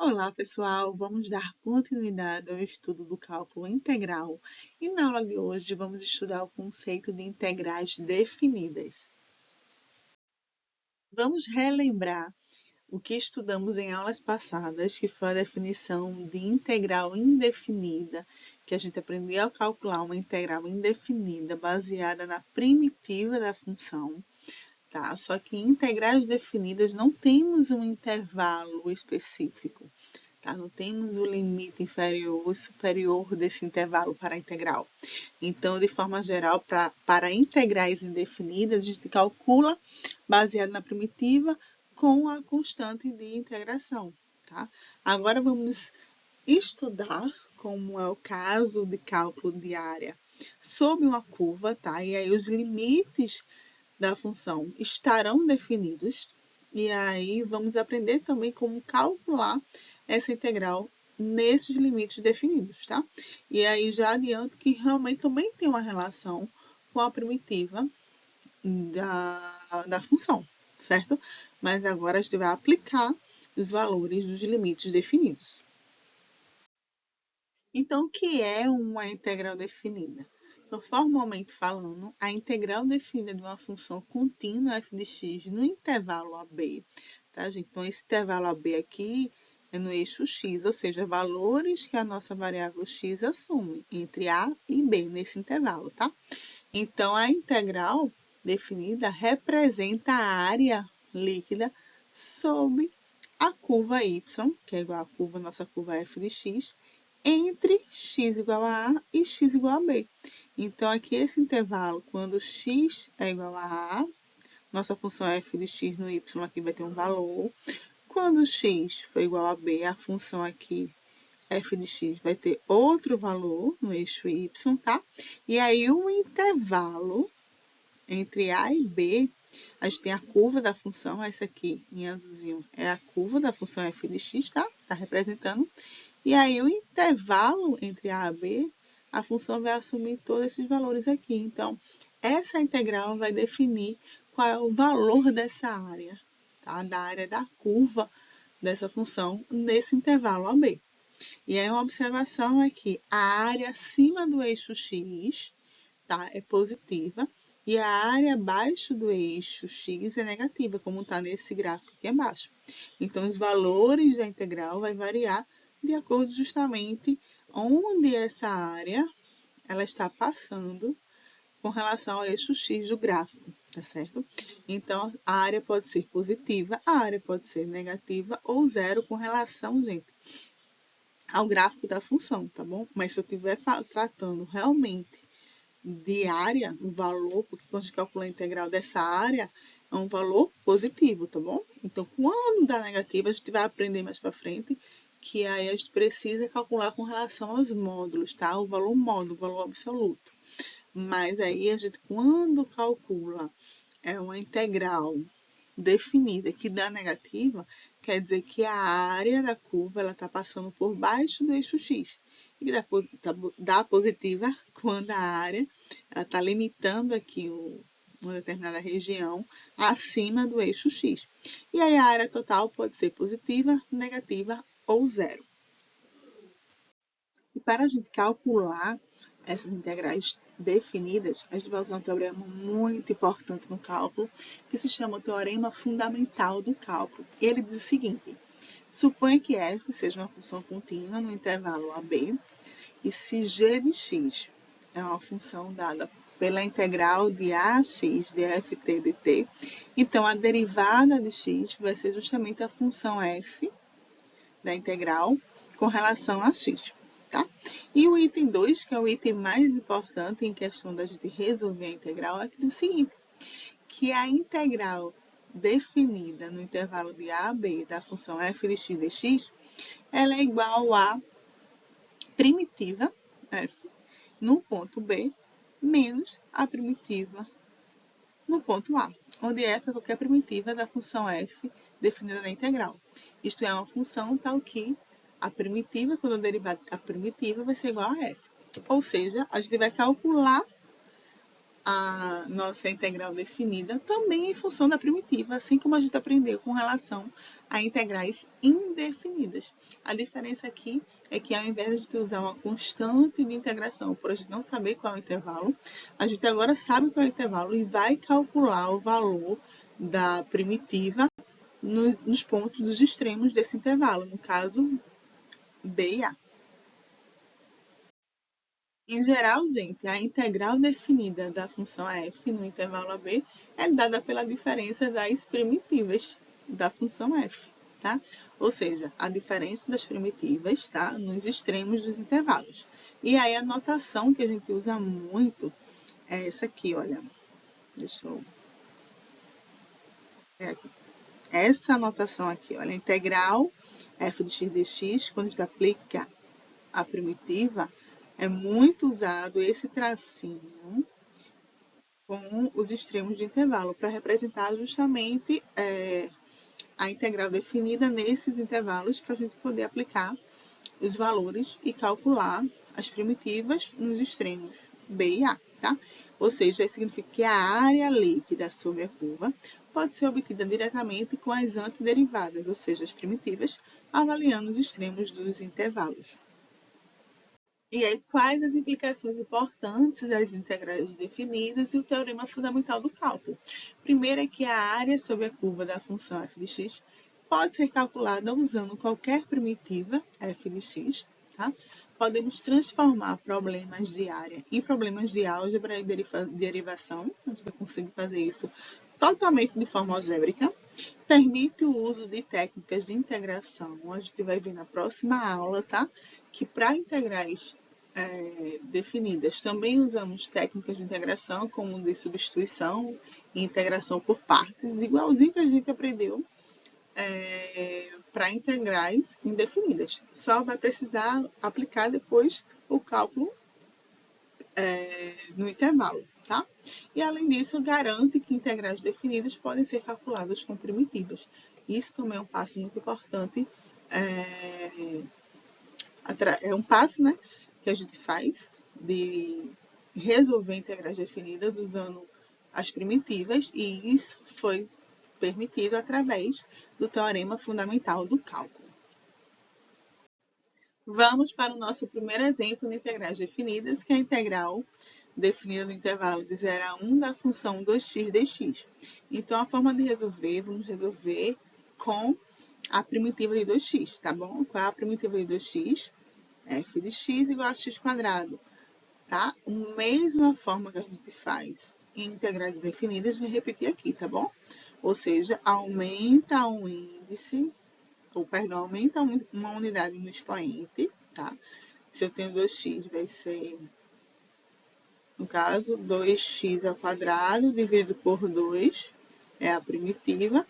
Olá, pessoal! Vamos dar continuidade ao estudo do cálculo integral e na aula de hoje vamos estudar o conceito de integrais definidas. Vamos relembrar o que estudamos em aulas passadas, que foi a definição de integral indefinida, que a gente aprendeu a calcular uma integral indefinida baseada na primitiva da função. Tá? Só que em integrais definidas não temos um intervalo específico. Tá? Não temos o limite inferior e superior desse intervalo para a integral. Então, de forma geral, para integrais indefinidas, a gente calcula baseado na primitiva com a constante de integração. Tá? Agora vamos estudar como é o caso de cálculo de área sob uma curva, tá? E aí os limites da função estarão definidos. E aí vamos aprender também como calcular essa integral nesses limites definidos, tá? E aí já adianto que realmente também tem uma relação com a primitiva da função, certo? Mas agora a gente vai aplicar os valores dos limites definidos. Então, o que é uma integral definida? Então, formalmente falando, a integral definida de uma função contínua f de x no intervalo AB, tá, gente? Então, esse intervalo AB aqui é no eixo x, ou seja, valores que a nossa variável x assume entre a e b nesse intervalo, tá? Então, a integral definida representa a área líquida sob a curva y, que é igual à nossa curva f de x, entre x igual a A e x igual a B. Então, aqui esse intervalo, quando x é igual a A, nossa função f de x no y aqui vai ter um valor. Quando x for igual a B, a função aqui, f de x, vai ter outro valor no eixo y, tá? E aí, o intervalo entre A e B, a gente tem a curva da função, essa aqui em azulzinho é a curva da função f de x, tá? Tá representando. E aí, o intervalo entre A e B, a função vai assumir todos esses valores aqui. Então, essa integral vai definir qual é o valor dessa área, tá? Da área da curva dessa função nesse intervalo AB. E aí, uma observação é que a área acima do eixo x, tá, é positiva e a área abaixo do eixo x é negativa, como está nesse gráfico aqui abaixo. Então, os valores da integral vai variar de acordo justamente onde essa área ela está passando com relação ao eixo x do gráfico, tá certo? Então, a área pode ser positiva, a área pode ser negativa ou zero com relação, gente, ao gráfico da função, tá bom? Mas se eu estiver tratando realmente de área, o valor, porque quando a gente calcula a integral dessa área, é um valor positivo, tá bom? Então, quando dá negativa, a gente vai aprender mais para frente que aí a gente precisa calcular com relação aos módulos, tá? O valor módulo, o valor absoluto. Mas aí a gente, quando calcula uma integral definida que dá negativa, quer dizer que a área da curva ela está passando por baixo do eixo x. E dá positiva quando a área está limitando aqui uma determinada região acima do eixo x. E aí a área total pode ser positiva, negativa ou zero. E para a gente calcular essas integrais definidas, a gente vai usar um teorema muito importante no cálculo, que se chama o teorema fundamental do cálculo. Ele diz o seguinte: suponha que f seja uma função contínua no intervalo AB, e se g de x é uma função dada pela integral de ax de ft dt, então a derivada de x vai ser justamente a função f da integral com relação a x. Tá? E o item 2, que é o item mais importante em questão da gente resolver a integral, é que diz o seguinte, que a integral definida no intervalo de a a b da função f de x dx, ela é igual a primitiva f no ponto B menos a primitiva no ponto A, onde f é qualquer primitiva da função f definida na integral. Isto é uma função tal que a primitiva, quando eu derivar a primitiva, vai ser igual a f. Ou seja, a gente vai calcular a nossa integral definida também em função da primitiva, assim como a gente aprendeu com relação a integrais indefinidas. A diferença aqui é que ao invés de usar uma constante de integração, por a gente não saber qual é o intervalo, a gente agora sabe qual é o intervalo e vai calcular o valor da primitiva nos pontos dos extremos desse intervalo, no caso, B e A. Em geral, gente, a integral definida da função f no intervalo AB é dada pela diferença das primitivas da função f, tá? Ou seja, a diferença das primitivas, tá? Nos extremos dos intervalos. E aí a notação que a gente usa muito é essa aqui, olha. Deixa eu ver aqui. Essa notação aqui, olha, integral f de x dx, quando a gente aplica a primitiva, é muito usado esse tracinho com os extremos de intervalo para representar justamente a integral definida nesses intervalos para a gente poder aplicar os valores e calcular as primitivas nos extremos B e A, tá? Ou seja, isso significa que a área líquida sobre a curva pode ser obtida diretamente com as antiderivadas, ou seja, as primitivas, avaliando os extremos dos intervalos. E aí, quais as implicações importantes das integrais definidas e o teorema fundamental do cálculo? Primeiro é que a área sobre a curva da função f de x pode ser calculada usando qualquer primitiva f de x. Tá? Podemos transformar problemas de área em problemas de álgebra e derivação. A gente vai conseguir fazer isso totalmente de forma algébrica. Permite o uso de técnicas de integração. A gente vai ver na próxima aula, tá? Que para integrais definidas também usamos técnicas de integração, como de substituição e integração por partes, igualzinho que a gente aprendeu para integrais indefinidas. Só vai precisar aplicar depois o cálculo no intervalo, tá? E além disso, garante que integrais definidas podem ser calculadas com primitivas. Isso também é um passo muito importante. É um passo, né, que a gente faz de resolver integrais definidas usando as primitivas, e isso foi permitido através do teorema fundamental do cálculo. Vamos para o nosso primeiro exemplo de integrais definidas, que é a integral definida no intervalo de 0 a 1 da função 2x dx. Então, a forma de resolver, vamos resolver com a primitiva de 2x, tá bom? Qual é a primitiva de 2x? F de x igual a x quadrado, tá? A mesma forma que a gente faz em integrais definidas, vai repetir aqui, tá bom? Ou seja, aumenta o índice, aumenta uma unidade no expoente, tá? Se eu tenho 2x, vai ser, no caso, 2x ao quadrado dividido por 2, é a primitiva.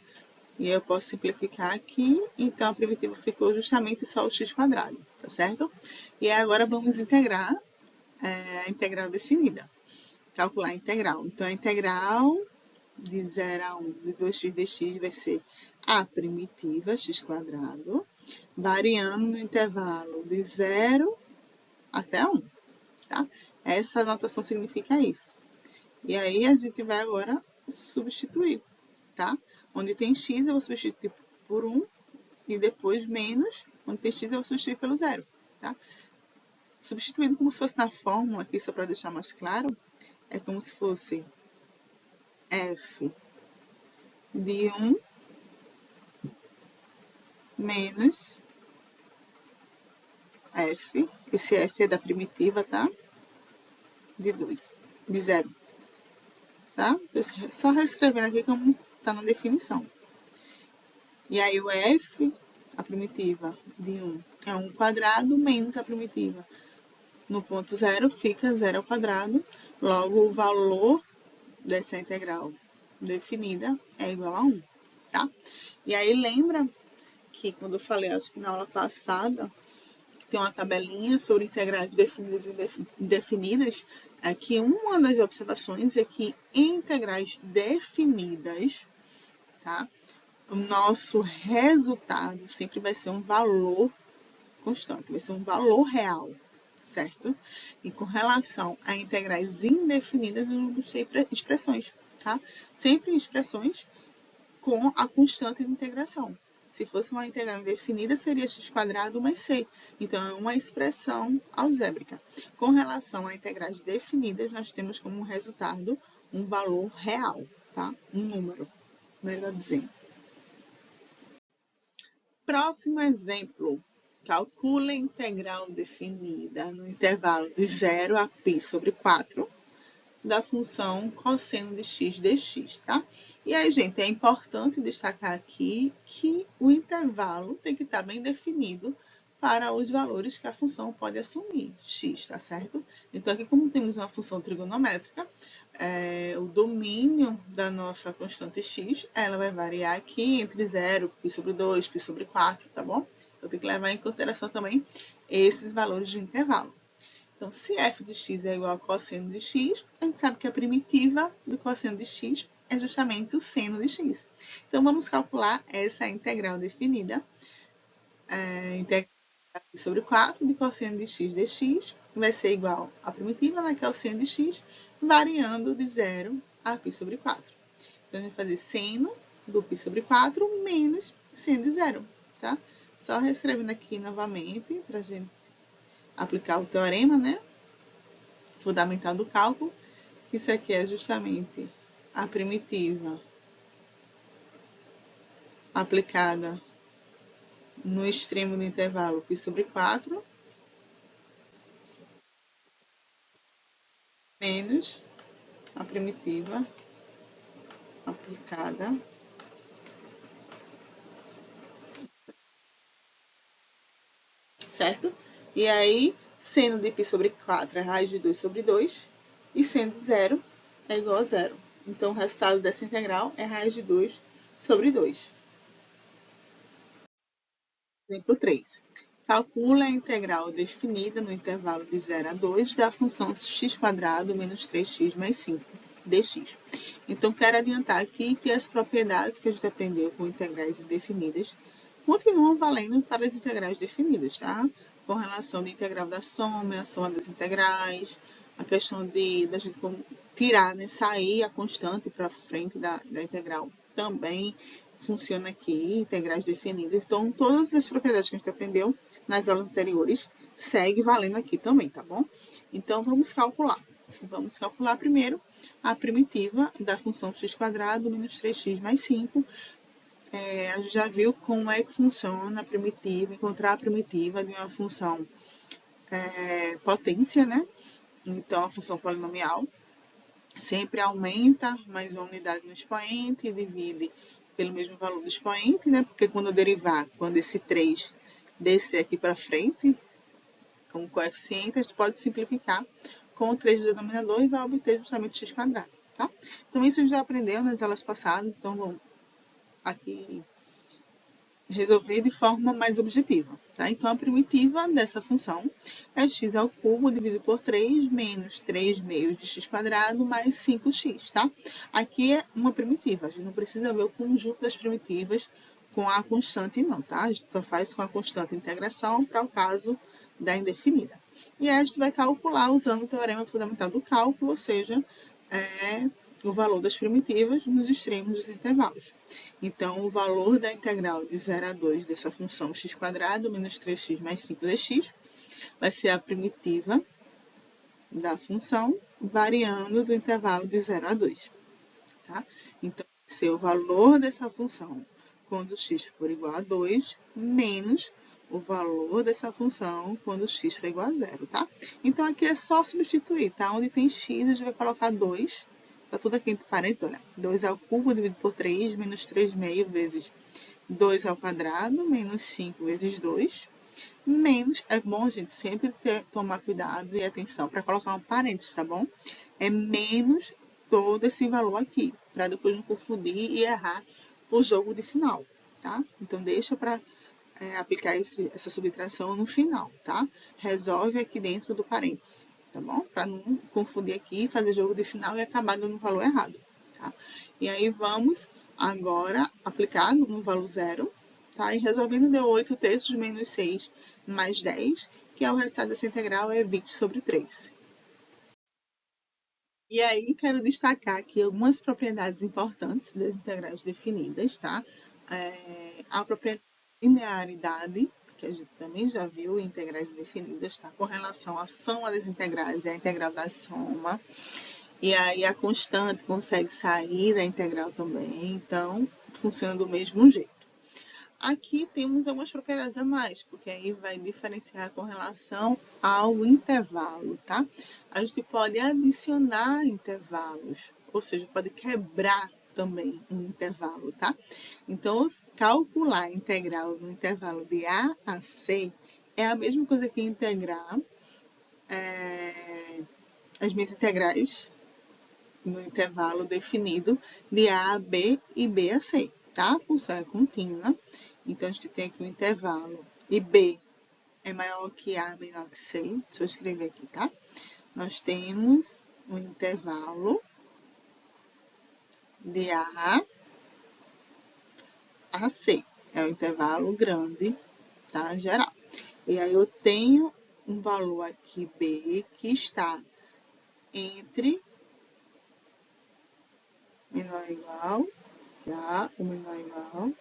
E eu posso simplificar aqui, então a primitiva ficou justamente só o x quadrado, tá certo? E agora vamos integrar a integral definida. Calcular a integral. Então, a integral de 0 a 1 de 2x dx vai ser a primitiva x quadrado, variando no intervalo de 0 até 1, tá? Essa notação significa isso. E aí, a gente vai agora substituir, tá? Onde tem x, eu vou substituir por 1, e depois menos, onde tem x, eu vou substituir pelo 0, tá? Substituindo como se fosse na fórmula, aqui só para deixar mais claro, é como se fosse f de 1 menos f, esse f é da primitiva, tá? De 2, de 0, tá? Então, só reescrevendo aqui como está na definição. E aí o f, a primitiva de 1, é 1 quadrado menos a primitiva. No ponto 0 fica 0 ao quadrado, logo o valor dessa integral definida é igual a 1, tá? E aí lembra que quando eu falei, acho que na aula passada, que tem uma tabelinha sobre integrais definidas e indefinidas, é que uma das observações é que em integrais definidas, tá? O nosso resultado sempre vai ser um valor constante, vai ser um valor real, certo? E com relação a integrais indefinidas, nós vamos ter expressões, tá? Sempre expressões com a constante de integração, Se fosse uma integral indefinida, seria x² mais c. Então, é uma expressão algébrica. Com relação a integrais definidas, nós temos como resultado um valor real, tá? Um número, melhor dizendo. Próximo exemplo. Calcule a integral definida no intervalo de 0 a π/4 da função cosseno de x dx, tá? E aí, gente, é importante destacar aqui que o intervalo tem que estar bem definido para os valores que a função pode assumir, x, tá certo? Então, aqui como temos uma função trigonométrica, o domínio da nossa constante x, ela vai variar aqui entre 0, π/2, π/4, tá bom? Então, tem que levar em consideração também esses valores de intervalo. Então, se f de x é igual a cosseno de x, a gente sabe que a primitiva do cosseno de x é justamente o seno de x. Então, vamos calcular essa integral definida. Integral π/4 de cosseno de x dx vai ser igual à primitiva, né, que é o seno de x, variando de 0 a π/4. Então, a gente vai fazer seno do π/4 menos seno de 0, tá? Só reescrevendo aqui novamente, para a gente aplicar o teorema, né? Fundamental do cálculo. Isso aqui é justamente a primitiva aplicada no extremo do intervalo π/4 menos a primitiva aplicada certo? E aí, seno de π/4 é raiz de 2/2 e seno de 0 é igual a 0. Então, o resultado dessa integral é raiz de 2/2. Exemplo 3. Calcula a integral definida no intervalo de 0 a 2 da função x² menos 3x mais 5 dx. Então, quero adiantar aqui que as propriedades que a gente aprendeu com integrais indefinidas continuam valendo para as integrais definidas, tá? Com relação à integral da soma, a soma das integrais, a questão da gente tirar, né, sair a constante para frente da integral também funciona aqui, integrais definidas. Então, todas as propriedades que a gente aprendeu nas aulas anteriores segue valendo aqui também, tá bom? Então, vamos calcular. Vamos calcular primeiro a primitiva da função x² menos 3x mais 5. A gente já viu como é que funciona a primitiva, encontrar a primitiva de uma função potência, né? Então, a função polinomial sempre aumenta mais uma unidade no expoente e divide pelo mesmo valor do expoente, né? Porque quando eu derivar, quando esse 3 descer aqui para frente, como coeficiente, a gente pode simplificar com o 3 do denominador e vai obter justamente x², tá? Então, isso a gente já aprendeu nas aulas passadas, então vamos aqui resolver de forma mais objetiva, tá? Então, a primitiva dessa função é x² dividido por 3 menos 3 meios de x² mais 5x, tá? Aqui é uma primitiva, a gente não precisa ver o conjunto das primitivas com a constante não, tá? A gente só faz com a constante integração para o caso da indefinida. E aí a gente vai calcular usando o teorema fundamental do cálculo, ou seja, o valor das primitivas nos extremos dos intervalos. Então, o valor da integral de 0 a 2 dessa função x² menos 3x mais 5 dx vai ser a primitiva da função variando do intervalo de 0 a 2. Tá? Então, vai ser o valor dessa função quando x for igual a 2 menos o valor dessa função quando x for igual a 0, tá? Então, aqui é só substituir, tá? Onde tem x, a gente vai colocar 2. Tá tudo aqui entre parênteses, olha. 2² dividido por 3, menos 3 meio vezes 2² menos 5 vezes 2. Menos, é bom, gente, sempre tomar cuidado e atenção para colocar um parênteses, tá bom? É menos todo esse valor aqui, para depois não confundir e errar o jogo de sinal, tá? Então, deixa para aplicar essa subtração no final, tá? Resolve aqui dentro do parênteses, tá bom? Para não confundir aqui, fazer jogo de sinal e acabar dando o valor errado, tá? E aí, vamos agora aplicar no valor 0, tá? E resolvendo, deu 8/3 menos 6 mais 10, que é o resultado dessa integral, é 20/3. E aí, quero destacar aqui algumas propriedades importantes das integrais definidas, tá? a propriedade de linearidade, que a gente também já viu em integrais indefinidas, tá? Com relação à soma das integrais e a integral da soma. E aí a constante consegue sair da integral também, então funciona do mesmo jeito. Aqui temos algumas propriedades a mais, porque aí vai diferenciar com relação ao intervalo, tá? A gente pode adicionar intervalos, ou seja, pode quebrar também um intervalo, tá? Então, calcular a integral no intervalo de A a C é a mesma coisa que integrar as minhas integrais no intervalo definido de A a B e B a C, tá? A função é contínua, então a gente tem aqui um intervalo e B é maior que A, menor que C. Deixa eu escrever aqui, tá? Nós temos um intervalo de A a C. É um intervalo grande, tá? Geral. E aí eu tenho um valor aqui B que está entre menor ou igual, tá? O menor ou igual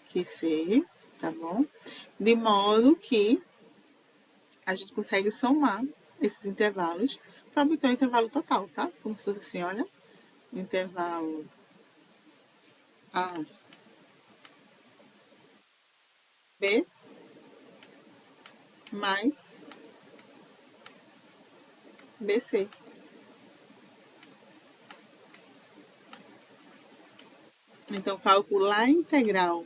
que C, tá bom? De modo que a gente consegue somar esses intervalos para obter o intervalo total, tá? Como se fosse assim, olha, o intervalo A, B, mais BC. Então, calcular a integral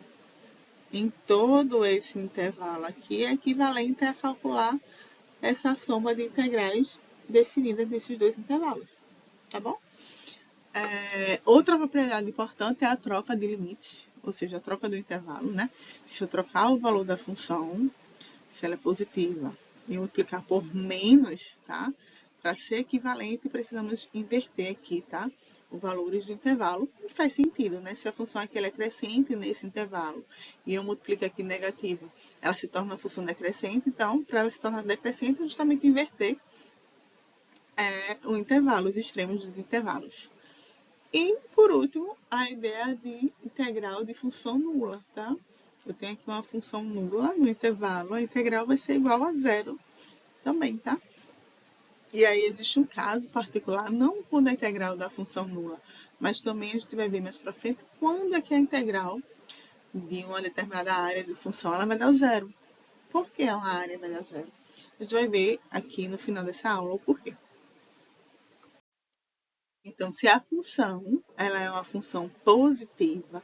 em todo esse intervalo aqui é equivalente a calcular essa soma de integrais definida nesses dois intervalos, tá bom? Outra propriedade importante é a troca de limites, ou seja, a troca do intervalo, né? Se eu trocar o valor da função, se ela é positiva, e multiplicar por menos, tá? Para ser equivalente, precisamos inverter aqui, tá? Os valores do intervalo, que faz sentido, né? Se a função aqui ela é crescente nesse intervalo e eu multiplico aqui negativo, ela se torna uma função decrescente, então, para ela se tornar decrescente, é justamente inverter o intervalo, os extremos dos intervalos. E, por último, a ideia de integral de função nula, tá? Eu tenho aqui uma função nula no intervalo, a integral vai ser igual a zero também, tá? E aí existe um caso particular, não quando a integral da função nula, mas também a gente vai ver mais para frente quando é que a integral de uma determinada área de função ela vai dar zero. Por que uma área vai dar zero? A gente vai ver aqui no final dessa aula o porquê. Então, se a função ela é uma função positiva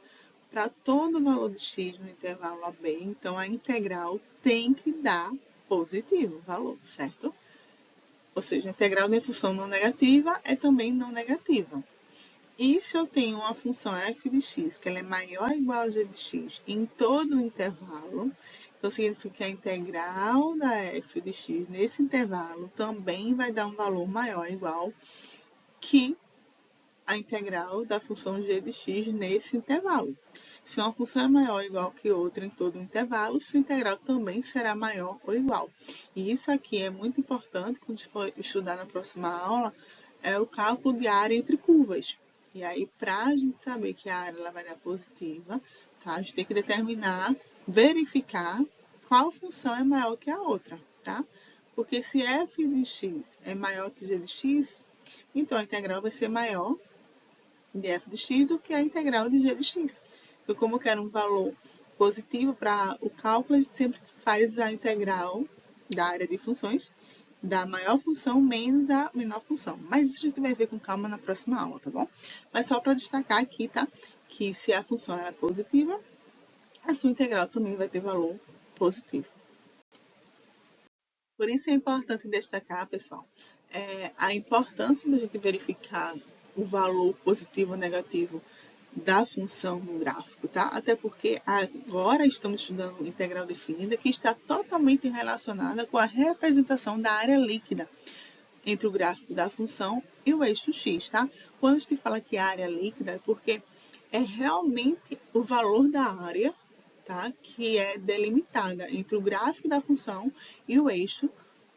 para todo valor de x no intervalo AB, então a integral tem que dar positivo o valor, certo? Ou seja, a integral de função não negativa é também não negativa. E se eu tenho uma função f de x, que ela é maior ou igual a g de x em todo o intervalo, então significa que a integral da f de x nesse intervalo também vai dar um valor maior ou igual que a integral da função g de x nesse intervalo. Se uma função é maior ou igual que outra em todo o intervalo, sua integral também será maior ou igual. E isso aqui é muito importante quando a gente for estudar na próxima aula, é o cálculo de área entre curvas. E aí, para a gente saber que a área ela vai dar positiva, tá? A gente tem que determinar, verificar qual função é maior que a outra, tá? Porque se f de x é maior que g de x, então a integral vai ser maior de f de x do que a integral de g de x. Então, como eu quero um valor positivo para o cálculo, a gente sempre faz a integral da área de funções da maior função menos a menor função. Mas isso a gente vai ver com calma na próxima aula, tá bom? Mas só para destacar aqui, tá? Que se a função é positiva, a sua integral também vai ter valor positivo. Por isso é importante destacar, pessoal, a importância da gente verificar o valor positivo ou negativo da função no gráfico, tá? Até porque agora estamos estudando integral definida que está totalmente relacionada com a representação da área líquida entre o gráfico da função e o eixo x, tá? Quando a gente fala que área líquida é porque é realmente o valor da área, tá? Que é delimitada entre o gráfico da função e o eixo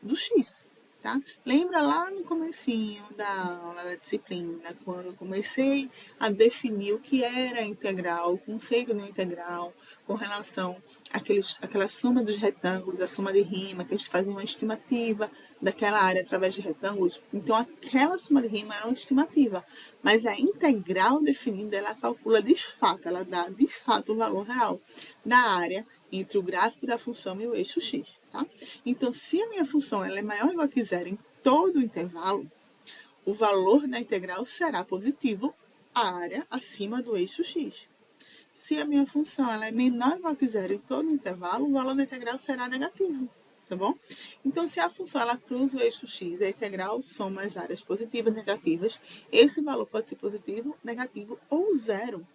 do x, Tá? Lembra lá no comecinho da aula da disciplina, quando eu comecei a definir o que era a integral, o conceito de integral, com relação àquela soma dos retângulos, a soma de rima, que a gente fazia uma estimativa daquela área através de retângulos. Então, aquela soma de rima era uma estimativa, mas a integral definida, ela calcula de fato, ela dá de fato o valor real da área entre o gráfico da função e o eixo x. Tá? Então, se a minha função ela é maior ou igual a zero em todo o intervalo, o valor da integral será positivo, a área acima do eixo x. Se a minha função ela é menor ou igual a zero em todo o intervalo, o valor da integral será negativo. Tá bom? Então, se a função ela cruza o eixo x e a integral soma as áreas positivas e negativas, esse valor pode ser positivo, negativo ou zero.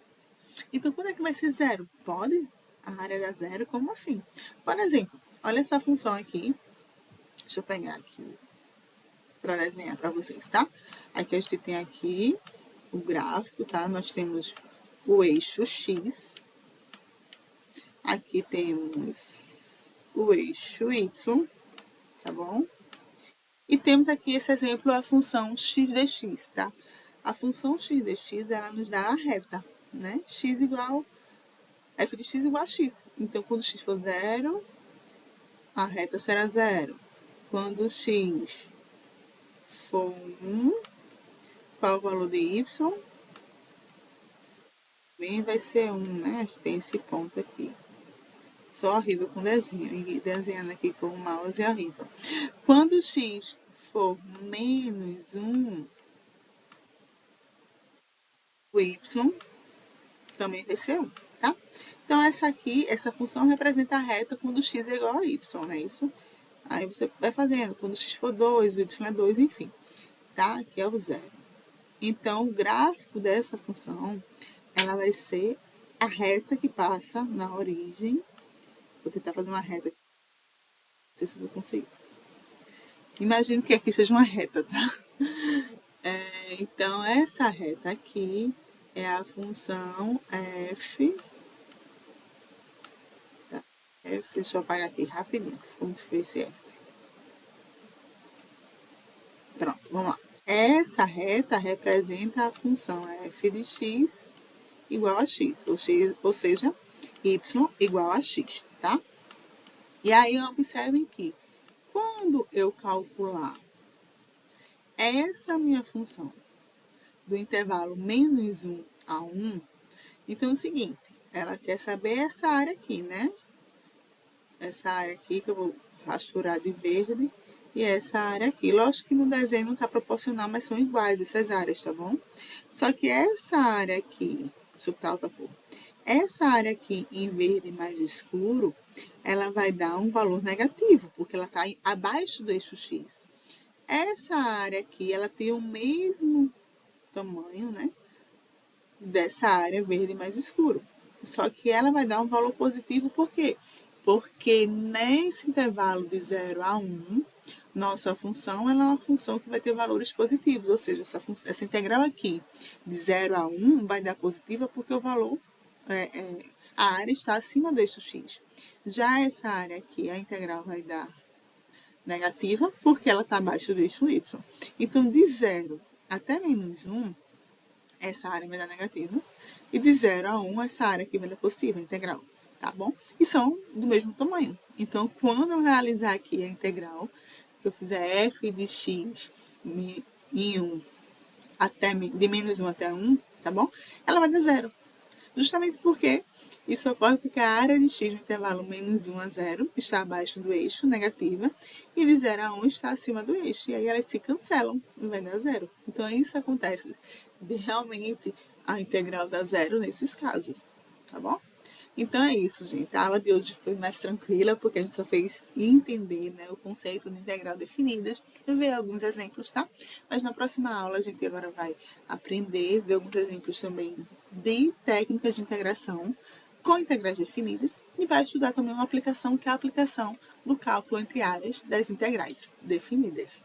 Então, quando é que vai ser zero? Pode? A área dá zero? Como assim? Por exemplo, olha essa função aqui. Deixa eu pegar aqui para desenhar para vocês, tá? Aqui a gente tem aqui o gráfico, tá? Nós temos o eixo x. Aqui temos o eixo y, tá bom? E temos aqui esse exemplo, a função x dx, tá? A função x dx, ela nos dá a reta, né? X igual, f de x igual a x. Então, quando x for zero, a reta será zero. Quando x for 1, qual o valor de y? Também vai ser 1, né? Tem esse ponto aqui. Só horrível com desenho. E desenhando aqui com o mouse é horrível. Quando x for menos 1, o y também vai ser 1, tá? Então, essa função representa a reta quando x é igual a y, não é isso? Aí você vai fazendo, quando x for 2, o y é 2, enfim. Tá? Aqui é o zero. Então, o gráfico dessa função, ela vai ser a reta que passa na origem. Vou tentar fazer uma reta. Não sei se eu vou conseguir. Imagino que aqui seja uma reta, tá? Então, essa reta aqui é a função f. Tá? Deixa eu apagar aqui rapidinho. Como foi esse f? Pronto, vamos lá. Essa reta representa a função f de x igual a x, ou seja, y igual a x, tá? E aí, observem que quando eu calcular essa minha função do intervalo menos 1 a 1, então é o seguinte, ela quer saber essa área aqui, né? Essa área aqui que eu vou rasturar de verde e essa área aqui. Lógico que no desenho não está proporcional, mas são iguais essas áreas, tá bom? Só que essa área aqui, deixa eu botar outra cor. Essa área aqui em verde mais escuro, ela vai dar um valor negativo, porque ela está abaixo do eixo x. Essa área aqui, ela tem o mesmo tamanho, né? Dessa área verde mais escuro. Só que ela vai dar um valor positivo, por quê? Porque nesse intervalo de 0 a 1, nossa função ela é uma função que vai ter valores positivos, ou seja, essa integral aqui de 0 a 1 vai dar positiva porque o valor, a área está acima do eixo x. Já essa área aqui, a integral vai dar negativa porque ela está abaixo do eixo y. Então, de 0 até menos 1, essa área vai dar negativa. E de 0 a 1, essa área aqui vai dar positiva, integral. Tá bom? E são do mesmo tamanho. Então, quando eu realizar aqui a integral, que eu fizer f de x em 1 de menos 1 até 1, tá bom? Ela vai dar zero. Justamente porque isso ocorre porque a área de x no intervalo menos 1 a 0 está abaixo do eixo, negativa, e de 0 a 1 está acima do eixo. E aí elas se cancelam e vai dar zero. Então, isso acontece de realmente a integral dar zero nesses casos, tá bom? Então é isso, gente. A aula de hoje foi mais tranquila, porque a gente só fez entender, né, o conceito de integral definidas. Eu vi alguns exemplos, tá? Mas na próxima aula a gente agora vai aprender, ver alguns exemplos também de técnicas de integração com integrais definidas e vai estudar também uma aplicação, que é a aplicação do cálculo entre áreas das integrais definidas.